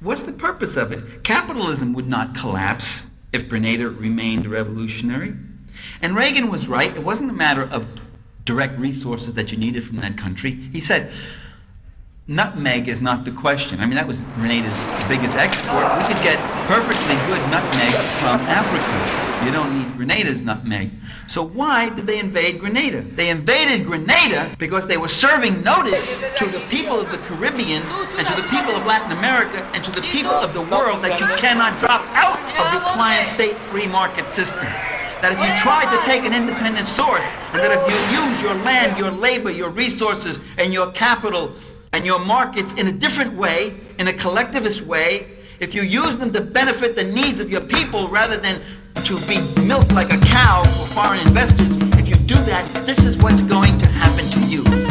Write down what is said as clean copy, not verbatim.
what's the purpose of it? Capitalism would not collapse if Grenada remained revolutionary. And Reagan was right. It wasn't a matter of direct resources that you needed from that country. He said, nutmeg is not the question. I mean, that was Grenada's biggest export. We could get perfectly good nutmeg from Africa. You don't need Grenada's nutmeg. So why did they invade Grenada? They invaded Grenada because they were serving notice to the people of the Caribbean and to the people of Latin America and to the people of the world that you cannot drop out of the client state free market system. That if you tried to take an independent source, and that if you use your land, your labor, your resources, and your capital, and your markets in a different way, in a collectivist way, if you use them to benefit the needs of your people rather than to be milked like a cow for foreign investors, if you do that, this is what's going to happen to you.